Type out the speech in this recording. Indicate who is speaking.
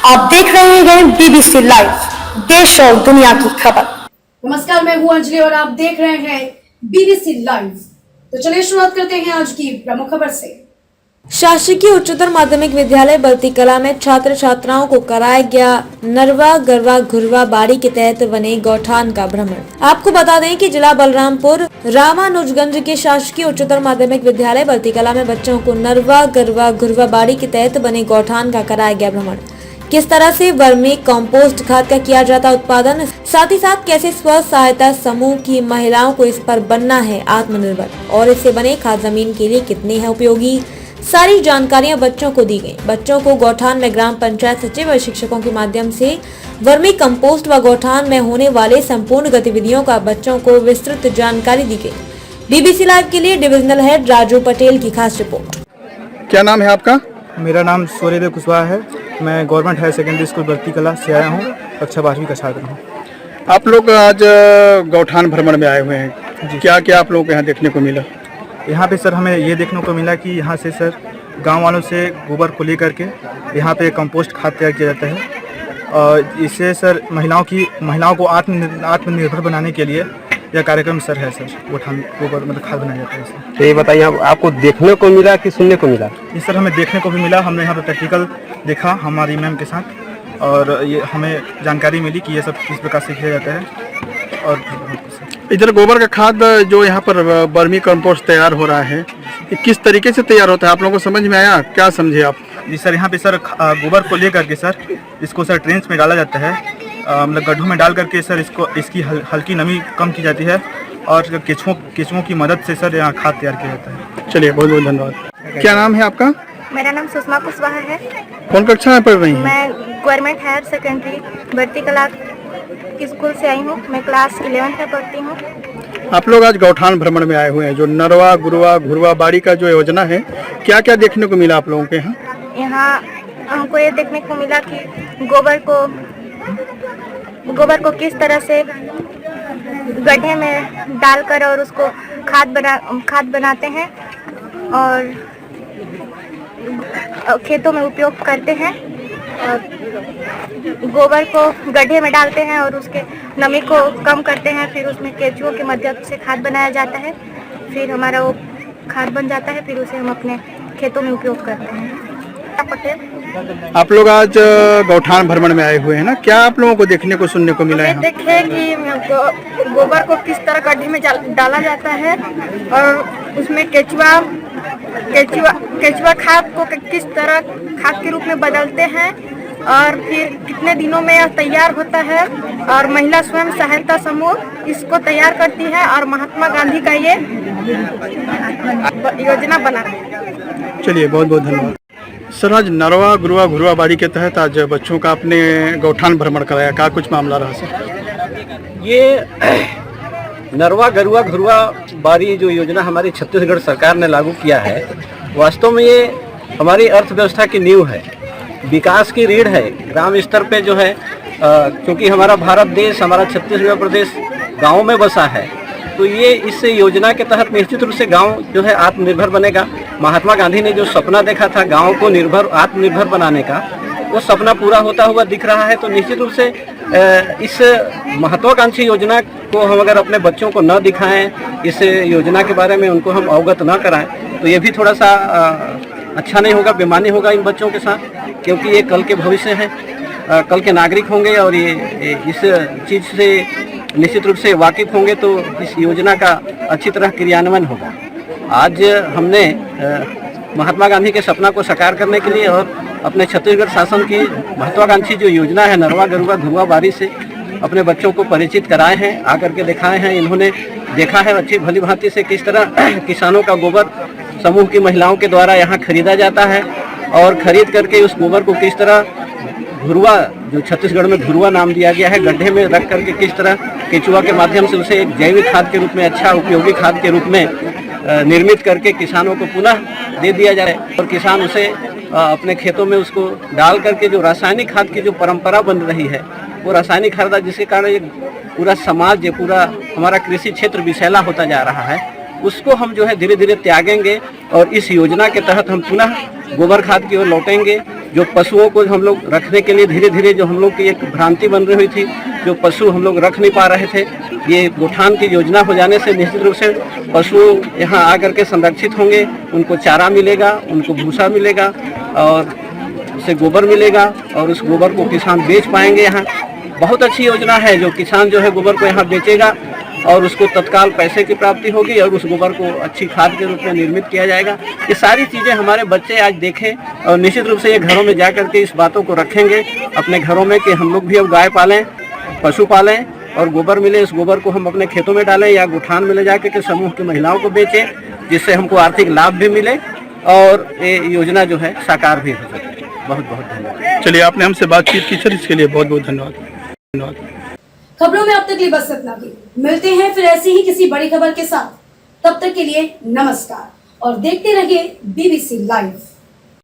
Speaker 1: आप देख रहे हैं बीबीसी लाइव, देश और दुनिया की खबर।
Speaker 2: नमस्कार, मैं हूं अंजलि और आप देख रहे हैं बीबीसी लाइव। तो चलिए शुरुआत करते हैं आज की प्रमुख खबर से।
Speaker 3: शासकीय उच्चतर माध्यमिक विद्यालय बल्ती कला में छात्र छात्राओं को कराया गया नरवा गरवा घुरवा बाड़ी के तहत बने गौठान का भ्रमण। आपको बता दें कि जिला बलरामपुर रामानुजगंज के शासकीय उच्चतर माध्यमिक विद्यालय बल्ती कला में बच्चों को नरवा गरवा घुरवा बाड़ी के तहत बने गौठान का कराया गया भ्रमण। किस तरह से वर्मी कंपोस्ट खाद का किया जाता उत्पादन, साथ ही साथ कैसे स्व सहायता समूह की महिलाओं को इस पर बनना है आत्मनिर्भर और इससे बने खाद जमीन के लिए कितने हैं उपयोगी, सारी जानकारियां बच्चों को दी गई। बच्चों को गौठान में ग्राम पंचायत सचिव और शिक्षकों के माध्यम से वर्मी कंपोस्ट व गौठान में होने वाले संपूर्ण गतिविधियों का बच्चों को विस्तृत जानकारी दी गई। बीबीसी लाइव के लिए डिविजनल हेड राजू पटेल की खास रिपोर्ट।
Speaker 4: क्या नाम है आपका?
Speaker 5: मेरा नाम सूर्यदेव कुशवाहा है। मैं government higher secondary school Balti Kala से आया हूँ। कक्षा 12वीं का छात्र हूँ।
Speaker 4: आप लोग आज गौठान भ्रमण में आए हुए हैं, क्या क्या आप लोगों को यहाँ देखने को मिला?
Speaker 5: यहाँ पे सर हमें ये देखने को मिला कि यहाँ से सर गांव वालों से गोबर को लेकर के यहाँ पे कंपोस्ट खाद तैयार किया जाता है और इससे सर महिलाओं को आत्मनिर्भर बनाने के लिए यह कार्यक्रम सर है। सर गौठान गोबर मतलब खाद बनाया जाता है इससे।
Speaker 6: तो ये बताइए, आपको देखने को मिला कि सुनने को मिला?
Speaker 5: ये सर हमें देखने को भी मिला। हमने यहाँ पे प्रैक्टिकल देखा हमारी मैम के साथ और ये हमें जानकारी मिली कि ये सब किस प्रकार से किया जाता है। और
Speaker 4: इधर गोबर का खाद जो यहाँ पर वर्मी कंपोस्ट तैयार हो रहा है, ये किस तरीके से तैयार होता है? आप लोगों को समझ में आया? क्या समझे आप?
Speaker 5: जी सर, यहाँ पे सर गोबर को लेकर के सर इसको सर ट्रेंच में डाला जाता है, मतलब गड्ढों में डाल करके सर इसकी हल्की नमी कम की जाती है और केचुओं की मदद से सर यहाँ खाद तैयार किया जाता है।
Speaker 4: चलिए, बहुत बहुत धन्यवाद। क्या नाम है आपका?
Speaker 7: मेरा नाम सुषमा कुशवाहा है।
Speaker 4: कौन कक्षा में पढ़ रही हैं?
Speaker 7: मैं गवर्नमेंट हायर सेकेंडरी बल्ती कला की स्कूल से आई हूँ। मैं क्लास 11th में पढ़ती हूँ।
Speaker 4: आप लोग आज गौठान भ्रमण में आए हुए हैं, जो नरवा गुरवा घुरवा बाड़ी का जो योजना है, क्या क्या देखने को मिला आप लोगों के यहाँ?
Speaker 7: यहाँ हमको ये देखने को मिला कि गोबर को किस तरह से गड्ढे में डालकर और उसको खाद बनाते हैं और खेतों में उपयोग करते हैं। और गोबर को गड्ढे में डालते हैं और उसके नमी को कम करते हैं, फिर उसमें केचुओं के मदद से खाद बनाया जाता है, फिर हमारा वो खाद बन जाता है, फिर उसे हम अपने खेतों में उपयोग करते हैं। पटेल,
Speaker 4: आप लोग आज गौठान भ्रमण में आए हुए हैं ना, क्या आप लोगों को देखने को सुनने को मिला है?
Speaker 7: देखे कि गोबर को किस तरह गड्ढे में डाला जाता है और उसमें केचुआ खाद को किस तरह खाद के रूप में बदलते हैं और फिर कितने दिनों में यह तैयार होता है और महिला स्वयं सहायता समूह इसको तैयार करती है और महात्मा गांधी का ये योजना बना है।
Speaker 4: चलिए, बहुत बहुत धन्यवाद। सर, आज नरवा गुरवा घुरवा बाड़ी के तहत आज बच्चों का आपने गौठान भ्रमण कराया, क्या कुछ मामला रहा सर?
Speaker 6: ये नरवा गरुआ घुरवा बाड़ी जो योजना हमारी छत्तीसगढ़ सरकार ने लागू किया है, वास्तव में ये हमारी अर्थव्यवस्था की नींव है, विकास की रीढ़ है। ग्राम स्तर पे जो है, क्योंकि हमारा भारत देश, हमारा छत्तीसगढ़ प्रदेश गाँव में बसा है, तो ये इस योजना के तहत निश्चित रूप से गांव जो है आत्मनिर्भर बनेगा। महात्मा गांधी ने जो सपना देखा था गांव को आत्मनिर्भर बनाने का, वो सपना पूरा होता हुआ दिख रहा है। तो निश्चित रूप से इस महत्वाकांक्षी योजना को हम अगर अपने बच्चों को न दिखाएं, इस योजना के बारे में उनको हम अवगत न कराएं, तो ये भी थोड़ा सा अच्छा नहीं होगा, बेमानी होगा इन बच्चों के साथ, क्योंकि ये कल के भविष्य हैं, कल के नागरिक होंगे और ये इस चीज़ से निश्चित रूप से वाकिफ होंगे तो इस योजना का अच्छी तरह क्रियान्वयन होगा। आज हमने महात्मा गांधी के सपना को साकार करने के लिए और अपने छत्तीसगढ़ शासन की महत्वाकांक्षी जो योजना है नरवा गरुआ घुरवा बाड़ी से अपने बच्चों को परिचित कराए हैं, आकर के दिखाए हैं। इन्होंने देखा है अच्छी भली भांति से किस तरह किसानों का गोबर समूह की महिलाओं के द्वारा यहाँ खरीदा जाता है और खरीद करके उस गोबर को किस तरह घुरवा, जो छत्तीसगढ़ में घुरवा नाम दिया गया है, गड्ढे में रख करके किस तरह केचुआ के माध्यम से उसे एक जैविक खाद के रूप में, अच्छा उपयोगी खाद के रूप में निर्मित करके किसानों को पुनः दे दिया जाए और किसान उसे अपने खेतों में उसको डाल करके जो रासायनिक खाद की जो परंपरा बन रही है, वो रासायनिक खाद जिसके कारण ये पूरा समाज, ये पूरा हमारा कृषि क्षेत्र विषैला होता जा रहा है, उसको हम जो है धीरे धीरे त्यागेंगे और इस योजना के तहत हम पुनः गोबर खाद की ओर लौटेंगे। जो पशुओं को हम लोग रखने के लिए धीरे धीरे जो हम लोग की एक भ्रांति बन रही थी, जो पशु हम लोग रख नहीं पा रहे थे, ये गोठान की योजना हो जाने से निश्चित रूप से पशु यहाँ आकर के संरक्षित होंगे, उनको चारा मिलेगा, उनको भूसा मिलेगा और उससे गोबर मिलेगा और उस गोबर को किसान बेच पाएंगे। यहाँ बहुत अच्छी योजना है, जो किसान जो है गोबर को यहाँ बेचेगा और उसको तत्काल पैसे की प्राप्ति होगी और उस गोबर को अच्छी खाद के रूप में निर्मित किया जाएगा। ये सारी चीज़ें हमारे बच्चे आज देखें और निश्चित रूप से ये घरों में जा करके इस बातों को रखेंगे अपने घरों में कि हम लोग भी अब गाय पालें, पशु पालें और गोबर मिले, इस गोबर को हम अपने खेतों में डालें या गोठान में ले जाकर के समूह की महिलाओं को बेचें, जिससे हमको आर्थिक लाभ भी मिले और ये योजना जो है साकार भी हो सके। बहुत बहुत धन्यवाद।
Speaker 4: चलिए, आपने हमसे बातचीत की सर, इसके लिए बहुत बहुत धन्यवाद। धन्यवाद।
Speaker 2: खबरों में अब तक के लिए बस इतना ही। मिलते हैं फिर ऐसी ही किसी बड़ी खबर के साथ। तब तक के लिए नमस्कार और देखते रहिए BBC लाइव।